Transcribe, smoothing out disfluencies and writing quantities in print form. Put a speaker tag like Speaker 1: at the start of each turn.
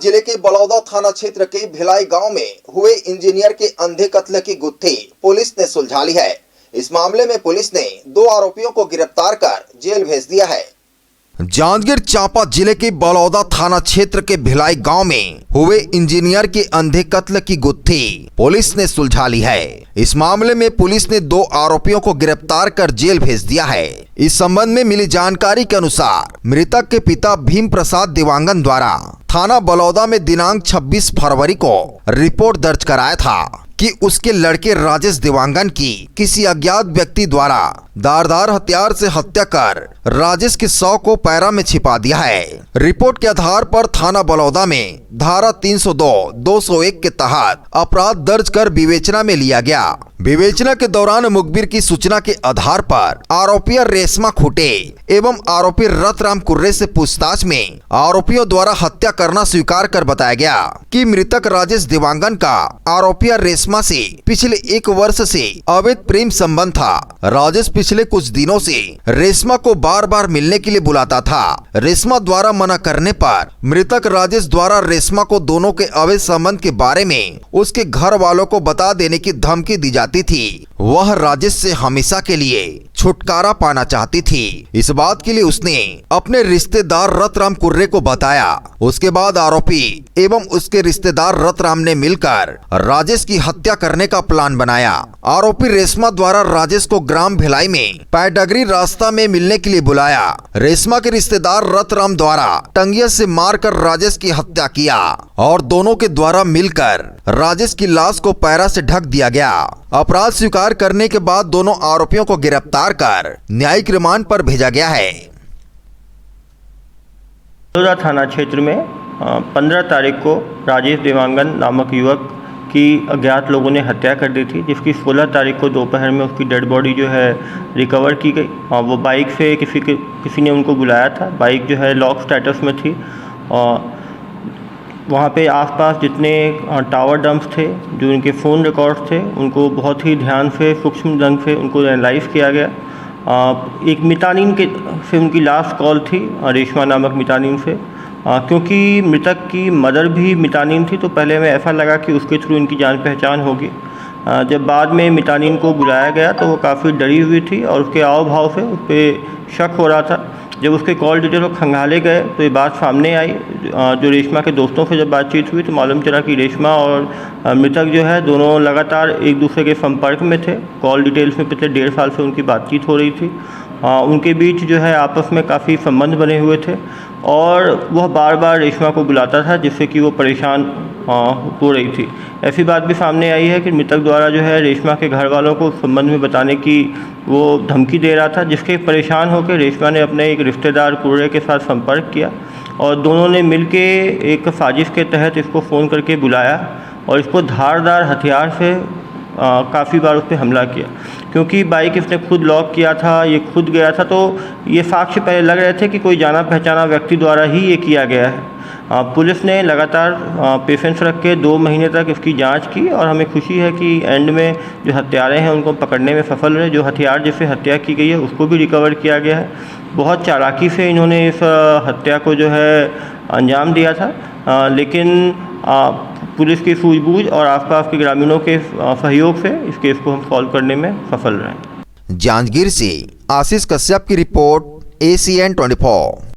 Speaker 1: जिले के बलौदा थाना क्षेत्र के भिलाई गांव में हुए इंजीनियर के अंधे कत्ल की गुत्थी पुलिस ने सुलझा ली है। इस मामले में पुलिस ने 2 आरोपियों को गिरफ्तार कर जेल भेज दिया है। जांजगीर चांपा जिले के बलौदा थाना क्षेत्र के भिलाई गांव में हुए इंजीनियर के अंधे कत्ल की गुत्थी पुलिस ने सुलझा ली है। इस मामले में पुलिस ने 2 आरोपियों को गिरफ्तार कर जेल भेज दिया है। इस संबंध में मिली जानकारी के अनुसार मृतक के पिता भीम प्रसाद देवांगन द्वारा थाना बलौदा में दिनांक 26 फरवरी को रिपोर्ट दर्ज कराया था कि उसके लड़के राजेश देवांगन की किसी अज्ञात व्यक्ति द्वारा धारदार हथियार से हत्या कर राजेश के शव को पैरा में छिपा दिया है। रिपोर्ट के आधार पर थाना बलौदा में धारा 302, 201 के तहत अपराध दर्ज कर विवेचना में लिया गया। विवेचना के दौरान मुखबिर की सूचना के आधार पर आरोपी रेशमा खुटे एवं आरोपी रतराम कुर्रे से पूछताछ में आरोपियों द्वारा हत्या करना स्वीकार कर बताया गया कि मृतक राजेश देवांगन का आरोपी रेशमा से पिछले 1 वर्ष से अवैध प्रेम संबंध था। राजेश पिछले कुछ दिनों से रेशमा को बार बार मिलने के लिए बुलाता था। रेशमा द्वारा मना करने पर मृतक राजेश द्वारा रेशमा को दोनों के अवैध संबंध के बारे में उसके घर वालों को बता देने की धमकी दी जाती थी। वह राजेश से हमेशा के लिए छुटकारा पाना चाहती थी। इस बात के लिए उसने अपने रिश्तेदार रतराम कुर्रे को बताया। उसके बाद आरोपी एवं उसके रिश्तेदार रतराम ने मिलकर राजेश की हत्या करने का प्लान बनाया। आरोपी रेशमा द्वारा राजेश को ग्राम भिलाई में पैडगरी रास्ता में मिलने के लिए बुलाया। रेशमा के रिश्तेदार रतराम द्वारा टंगिया से मारकर राजेश की हत्या किया और दोनों के द्वारा मिलकर राजेश की लाश को पैरा से ढक दिया गया। अपराध स्वीकार करने के बाद दोनों आरोपियों को गिरफ्तार कर न्यायिक रिमांड पर भेजा गया है।
Speaker 2: बलौदा थाना क्षेत्र में 15 तारीख को राजेश देवांगन नामक युवक की अज्ञात लोगों ने हत्या कर दी थी, जिसकी 16 तारीख को दोपहर में उसकी डेड बॉडी जो है रिकवर की गई। वो बाइक से किसी ने उनको बुलाया था। बाइक जो है लॉक स्टेटस में थी और वहाँ पे आसपास जितने टावर डंप्स थे, जो उनके फ़ोन रिकॉर्ड्स थे, उनको बहुत ही ध्यान से सूक्ष्म ढंग से उनको एनालाइज किया गया। एक मितानिन के से उनकी लास्ट कॉल थी, रेशमा नामक मितानिन से। क्योंकि मृतक की मदर भी मितानिन थी, तो पहले हमें ऐसा लगा कि उसके थ्रू इनकी जान पहचान होगी। जब बाद में मितानिन को बुलाया गया तो वो काफ़ी डरी हुई थी और उसके आव भाव से उस पर शक हो रहा था। जब उसके कॉल डिटेल को खंगाले गए तो ये बात सामने आई। जो रेशमा के दोस्तों से जब बातचीत हुई तो मालूम चला कि रेशमा और मृतक जो है दोनों लगातार एक दूसरे के संपर्क में थे। कॉल डिटेल्स में पिछले 1.5 साल से उनकी बातचीत हो रही थी। उनके बीच जो है आपस में काफ़ी संबंध बने हुए थे और वह बार बार रेशमा को बुलाता था, जिससे कि वो परेशान हो रही थी। ऐसी बात भी सामने आई है कि मृतक द्वारा जो है रेशमा के घर वालों को संबंध में बताने की वो धमकी दे रहा था, जिसके परेशान होकर रेशमा ने अपने एक रिश्तेदार कुर्रे के साथ संपर्क किया और दोनों ने मिलके एक साजिश के तहत इसको फ़ोन करके बुलाया और इसको धारदार हथियार से काफ़ी बार उस पर हमला किया। क्योंकि बाइक इसने खुद लॉक किया था, ये खुद गया था, तो ये साक्ष्य पहले लग रहे थे कि कोई जाना पहचाना व्यक्ति द्वारा ही ये किया गया है। पुलिस ने लगातार पेशेंस रख के 2 महीने तक इसकी जांच की और हमें खुशी है कि एंड में जो हत्यारे हैं उनको पकड़ने में सफल रहे। जो हथियार जिससे हत्या की गई है उसको भी रिकवर किया गया है। बहुत चालाकी से इन्होंने इस हत्या को जो है अंजाम दिया था, लेकिन पुलिस की सूझबूझ और आसपास के ग्रामीणों के सहयोग से इस केस को हम सॉल्व करने में सफल रहे।
Speaker 1: जांजगीर से आशीष कश्यप की रिपोर्ट, ACN 24।